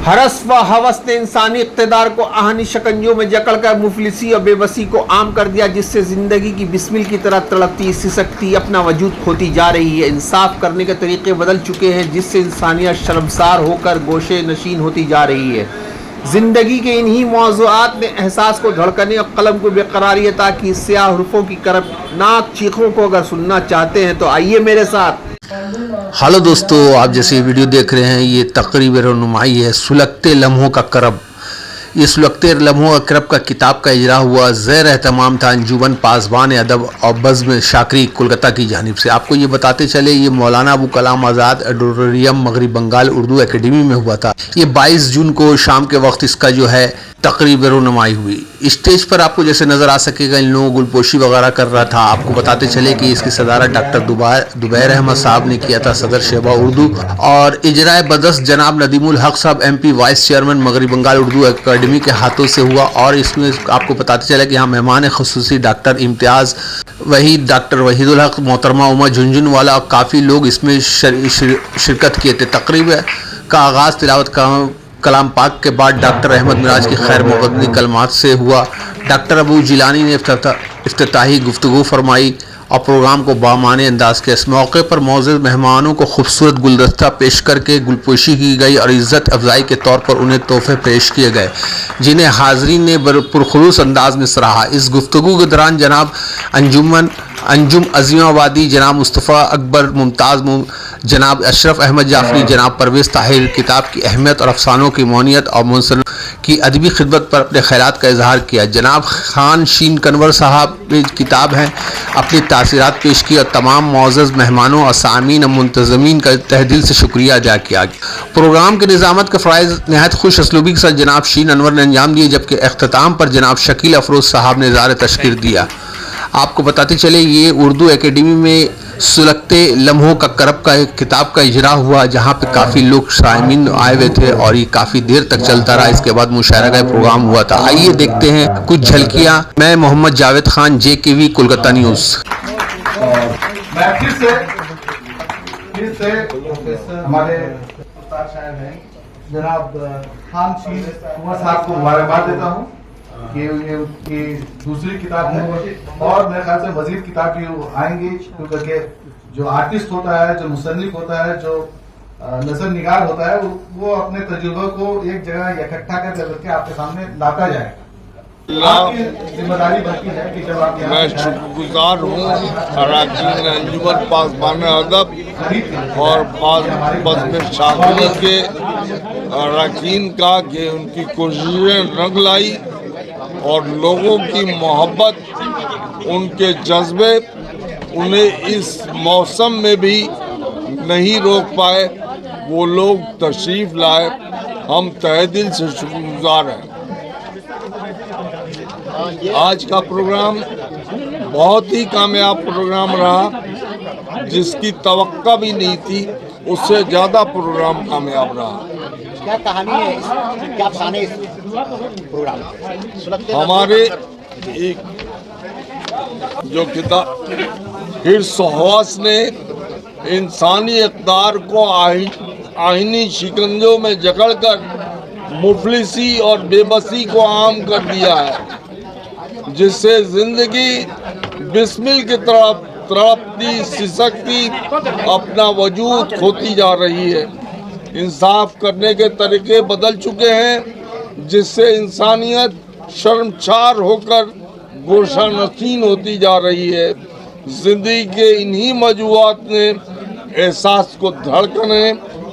हरस व हवस ने इंसानी इक़्तिदार को आहनी शिकंजों में जकड़कर मुफलिसी और बेबसी को आम कर दिया, जिससे ज़िंदगी की बिस्मिल की तरह तड़पती सिसकती अपना वजूद खोती जा रही है। इंसाफ करने के तरीक़े बदल चुके हैं, जिससे इंसानियत शर्मसार होकर गोशे नशीन होती जा रही है। ज़िंदगी के इन्हीं मौज़ूआत ने एहसास को धड़कने और कलम को बेकरारी अता की। स्याह हुर्फ़ों की करबनाक चीखों को अगर सुनना चाहते हैं तो आइए मेरे साथ। हेलो दोस्तों, आप जैसे ये वीडियो देख रहे हैं, ये तकरीब रहनुमाई है सुलगते लम्हों का करब। ये सुलगते लम्हों का करब का किताब का इजरा हुआ ज़ेर एहतमाम था अंजुमन पासबान अदब और बज़्म शाकरी कोलकाता की जानिब से। आपको ये बताते चले, ये मौलाना अबू कलाम आज़ाद ऑडिटोरियम मगरिब बंगाल उर्दू एकेडमी में हुआ था। ये 22 जून को शाम के वक्त इसका जो है तकरीब रहनुमाई हुई। स्टेज पर आपको जैसे नज़र आ सकेगा, इन लोगों गुलपोशी वगैरह कर रहा था। आपको बताते चले कि इसकी सदारत डॉक्टर दुबैर अहमद साहब ने किया था, सदर शेबा उर्दू, और इजराए बदस्त जनाब नदीमुल हक साहब MP वाइस चेयरमैन मगरिब बंगाल उर्दू एकेडमी के हाथों से हुआ। और इसमें आपको बताते चले कि यहाँ मेहमान खुसूसी डॉक्टर इम्तियाज़ वहीद, डॉक्टर वहीदुल हक, मोहतरमा उमर झुंझुनवाला और काफ़ी लोग इसमें शिरकत किए थे। तकरीब का आगाज़ तिलावत कलाम पाक के बाद डॉक्टर अहमद मिराज की खैर मुक़द्दमी कलमात से हुआ। डॉक्टर अबू जिलानी ने इफ्तिताही गुफ्तगू फरमाई और प्रोग्राम को बामाने अंदाज किया। इस मौके पर मौजूद मेहमानों को खूबसूरत गुलदस्ता पेश करके गुलपोशी की गई और इज़्ज़त अफजाई के तौर पर उन्हें तोहफे पेश किए गए, जिन्हें हाज़रीन ने पुरखुलूस अंदाज में सराहा। इस गुफ्तगू के दौरान जनाब अंजुम अज़ीमाबादी, जनाब मुस्तफ़ा अकबर मुमताज़, जनाब अशरफ अहमद जाफरी, जनाब परवेज़ ताहिर किताब की अहमियत और अफसानों की मौनियत और मुंसलिक की अदबी खिदमत पर अपने ख़यालात का इजहार किया। जनाब खान शीन कन्वर साहब किताब हैं अपनी तासीरात पेश की और तमाम मौज़ज़ मेहमानों और सामीन और मुंतज़मीन का तहे दिल से शुक्रिया अदा किया। प्रोग्राम के निज़ामत का फ़राइज़ नहायत खुश असलूबी के साथ जनाब शीन अनवर ने अंजाम दिए, जबकि अख्ताम पर जनाब शकील अफरोज़ साहब ने इज़हार तशकीर दिया। आपको बताते चले, ये उर्दू एकेडमी में सुलगते लम्हों का करब का एक किताब का इजरा हुआ, जहाँ पे काफ़ी लोग सामीन आए हुए थे और ये काफ़ी देर तक चलता रहा। इसके बाद मुशायरा का प्रोग्राम हुआ था। आइए देखते हैं कुछ झलकियाँ। मैं मोहम्मद जावेद खान, JKV कोलकाता न्यूज़। मैं फिर से हमारे उस्ताद साहब हैं जनाब खान शीन कुंवर साहब को मुबारकबाद देता हूँ कि उनकी दूसरी किताब है और मेरे ख्याल से मजीद किताब भी आएंगी, क्योंकि जो आर्टिस्ट होता है, जो मुसन्निफ होता है, जो नज़र निगार होता है, वो अपने तजुर्बे को एक जगह इकट्ठा करके आपके सामने लाता जाएगा। आपकी जिम्मेदारी बनती है कि जब आप मैं शुक्रगुजार हूँ अराकीन अंजुमन पासबान अदब और बज़्म शाकरी के अराकीन का कि उनकी कोशिशें रंग लाई और लोगों की मोहब्बत, उनके जज्बे उन्हें इस मौसम में भी नहीं रोक पाए। वो लोग तशरीफ़ लाए, हम तहे दिल से शुक्रगुजार हैं। आज का प्रोग्राम बहुत ही कामयाब प्रोग्राम रहा, जिसकी तवक्का भी नहीं थी, उससे ज़्यादा प्रोग्राम कामयाब रहा। क्या कहानी है, क्या अफसाने इस प्रोग्राम हमारे एक जो किताब हिर्स हवस ने इंसानी इक़्तिदार को आईनी शिकंजों में जकड़कर मुफलिसी और बेबसी को आम कर दिया है, जिससे ज़िंदगी बिस्मिल की तरफ तड़पती सिसकती अपना वजूद खोती जा रही है। इंसाफ करने के तरीके बदल चुके हैं, जिससे इंसानियत शर्मसार होकर गोशा नशीन होती जा रही है। ज़िंदगी के इन्हीं मौज़ूआत ने एहसास को धड़कने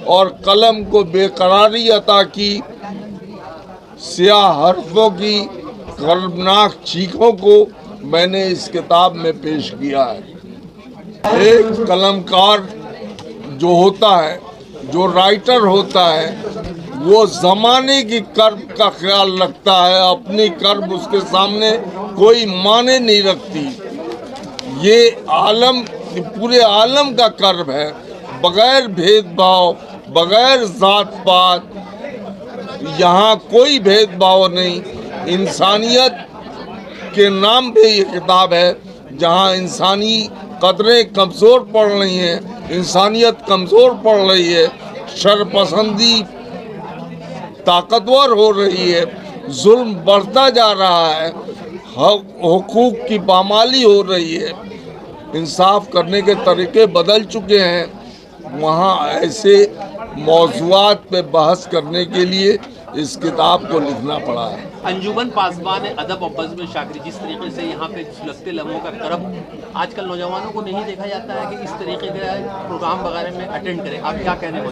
और कलम को बेकरारी अता की। स्याह हर्फ़ों की करबनाक चीखों को मैंने इस किताब में पेश किया है। एक कलमकार जो होता है, जो राइटर होता है, वो ज़माने की कर्ब का ख्याल रखता है, अपनी कर्ब उसके सामने कोई माने नहीं रखती। ये आलम, पूरे आलम का कर्ब है, बगैर भेदभाव, बगैर जात पात, यहाँ कोई भेदभाव नहीं। इंसानियत के नाम पे ये किताब है, जहाँ इंसानी कदरें कमज़ोर पड़ रही हैं, इंसानियत कमज़ोर पड़ रही है, शरपसंदी ताकतवर हो रही है, जुल्म बढ़ता जा रहा है, हुकूक की पामाली हो रही है, इंसाफ करने के तरीके बदल चुके हैं, वहाँ ऐसे मौज़ूआत पे बहस करने के लिए इस किताब को लिखना पड़ा है। अंजुमन पासवान अदब और बज़्म शाकिरी, जिस तरीके से यहाँ पे सुलगते लम्हों का करब आजकल नौजवानों को नहीं देखा जाता है कि इस तरीके के प्रोग्राम वगैरह में अटेंड करें, आप क्या कहने को?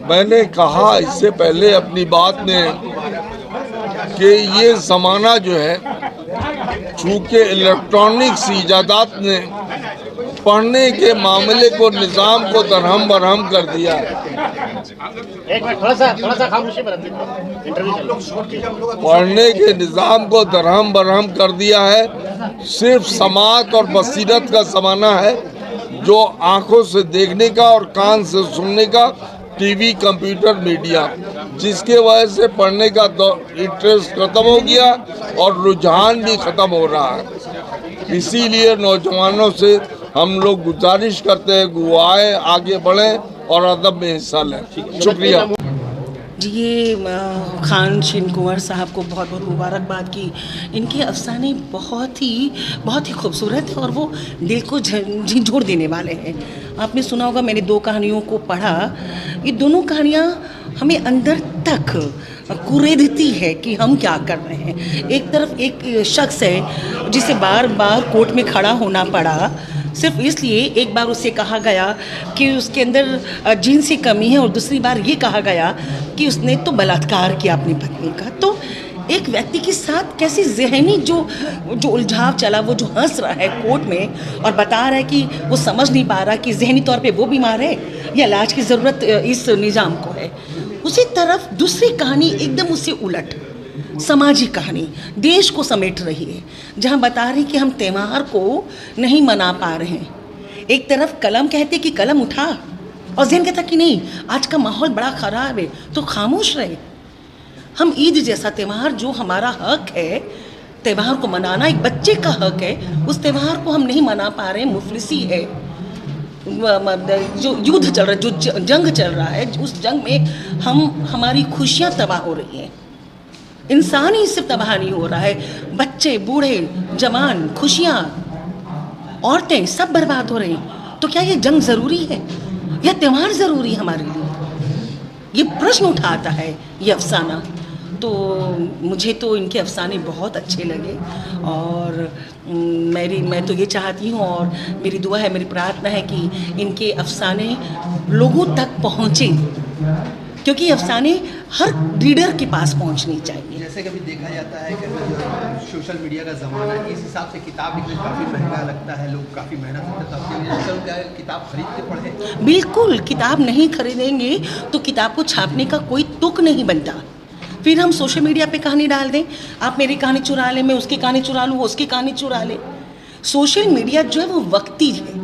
मैंने कहा इससे पहले अपनी बात में कि ये ज़माना जो है, चूँकि इलेक्ट्रॉनिक्स ईजादात ने पढ़ने के मामले को, निज़ाम को दरहम बरहम कर दिया है। एक मिनट थोड़ा सा खामोशी में रखिए, इंटरव्यू पढ़ने के निज़ाम को दरहम बरहम कर दिया है। सिर्फ समात और बसीरत का ज़माना है, जो आंखों से देखने का और कान से सुनने का, टीवी, कंप्यूटर, मीडिया, जिसके वजह से पढ़ने का इंटरेस्ट ख़त्म हो गया और रुझान भी ख़त्म हो रहा है। इसीलिए नौजवानों से हम लोग गुजारिश करते हैं कि वो आए, आगे बढ़ें और अदब में हिस्सा लें। शुक्रिया जी। ये खान शीन कुंवर साहब को बहुत बहुत मुबारकबाद की। इनके अफसाने बहुत ही खूबसूरत हैं और वो दिल को झंझोड़ देने वाले हैं। आपने सुना होगा, मैंने 2 कहानियों को पढ़ा। ये दोनों कहानियाँ हमें अंदर तक कुरेदती है कि हम क्या कर रहे हैं। एक तरफ एक शख्स है जिसे बार बार कोर्ट में खड़ा होना पड़ा सिर्फ इसलिए, एक बार उसे कहा गया कि उसके अंदर जिनसी कमी है और दूसरी बार ये कहा गया कि उसने तो बलात्कार किया अपनी पत्नी का। तो एक व्यक्ति के साथ कैसी जहनी जो उलझाव चला, वो जो हंस रहा है कोर्ट में और बता रहा है कि वो समझ नहीं पा रहा कि जहनी तौर पे वो बीमार है या इलाज की ज़रूरत इस निज़ाम को है। उसी तरफ दूसरी कहानी एकदम उससे उलट, सामाजिक कहानी देश को समेट रही है, जहाँ बता रही कि हम त्यौहार को नहीं मना पा रहे हैं। एक तरफ कलम कहते कि कलम उठा और ज़हन कहता कि नहीं, आज का माहौल बड़ा ख़राब है तो खामोश रहे। हम ईद जैसा त्यौहार जो हमारा हक है, त्यौहार को मनाना एक बच्चे का हक है, उस त्यौहार को हम नहीं मना पा रहे। मुफलिसी है, जो युद्ध चल रहा है, जो जंग चल रहा है, उस जंग में हमारी खुशियाँ तबाह हो रही हैं। इंसान ही सिर्फ तबाह नहीं हो रहा है, बच्चे, बूढ़े, जवान, खुशियाँ, औरतें सब बर्बाद हो रही हैं। तो क्या ये जंग ज़रूरी है या त्यौहार ज़रूरी है हमारे लिए? ये प्रश्न उठाता है ये अफसाना। तो मुझे तो इनके अफसाने बहुत अच्छे लगे और मैं तो ये चाहती हूँ और मेरी दुआ है, मेरी प्रार्थना है कि इनके अफसाने लोगों तक पहुँचें, क्योंकि अफसाने हर रीडर के पास पहुंचनी चाहिए। जैसे कभी देखा जाता है कि सोशल मीडिया का ज़माना है, इस हिसाब से किताब लिखना काफ़ी महंगा लगता है, लोग काफ़ी मेहनत करते हैं। किताब खरीद के पढ़ें? बिल्कुल, किताब नहीं खरीदेंगे तो किताब को छापने का कोई तुक नहीं बनता। फिर हम सोशल मीडिया पे कहानी डाल दें, आप मेरी कहानी चुरा लें, मैं उसकी कहानी चुरा लूँ, वो उसकी कहानी चुरा ले। सोशल मीडिया जो है वो वक्ती है।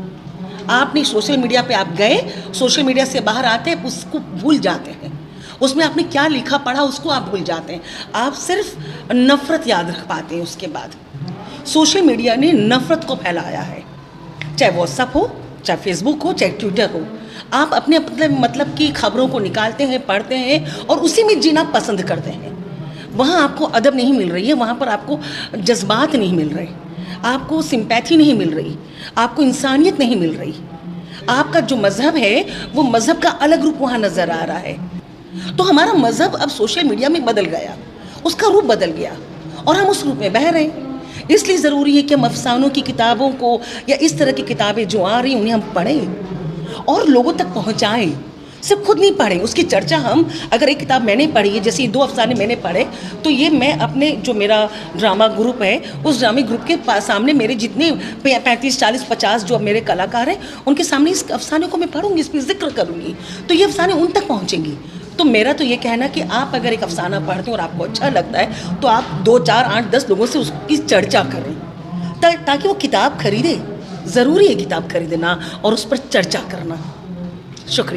आपने सोशल मीडिया पे आप गए, सोशल मीडिया से बाहर आते हैं, उसको भूल जाते हैं। उसमें आपने क्या लिखा पढ़ा उसको आप भूल जाते हैं। आप सिर्फ नफ़रत याद रख पाते हैं। उसके बाद सोशल मीडिया ने नफ़रत को फैलाया है, चाहे व्हाट्सएप हो, चाहे फेसबुक हो, चाहे ट्विटर हो। आप अपने मतलब की खबरों को निकालते हैं, पढ़ते हैं और उसी में जीना पसंद करते हैं। वहाँ आपको अदब नहीं मिल रही है, वहाँ पर आपको जज्बात नहीं मिल रहे, आपको सिंपैथी नहीं मिल रही, आपको इंसानियत नहीं मिल रही। आपका जो मज़हब है वो मज़हब का अलग रूप वहाँ नज़र आ रहा है। तो हमारा मज़हब अब सोशल मीडिया में बदल गया, उसका रूप बदल गया और हम उस रूप में बह रहे हैं। इसलिए ज़रूरी है कि हम अफसानों की किताबों को या इस तरह की किताबें जो आ रही हैं उन्हें हम पढ़ें और लोगों तक पहुंचाएं। सिर्फ खुद नहीं पढ़ें, उसकी चर्चा हम, अगर एक किताब मैंने पढ़ी है, जैसे 2 अफसाने मैंने पढ़े, तो ये मैं अपने जो मेरा ड्रामा ग्रुप है उस ड्रामे ग्रुप के सामने मेरे जितने 35, 40, 50 जो मेरे कलाकार हैं उनके सामने इस अफसाने को मैं पढ़ूंगी, इस पर जिक्र करूँगी, तो ये अफसाने उन तक पहुँचेंगी। तो मेरा तो ये कहना कि आप अगर एक अफसाना पढ़ते हैं और आपको अच्छा लगता है तो आप 2, 4, 8, 10 लोगों से उसकी चर्चा करें ताकि वो किताब खरीदे। ज़रूरी है किताब खरीदना और उस पर चर्चा करना। शुक्रिया।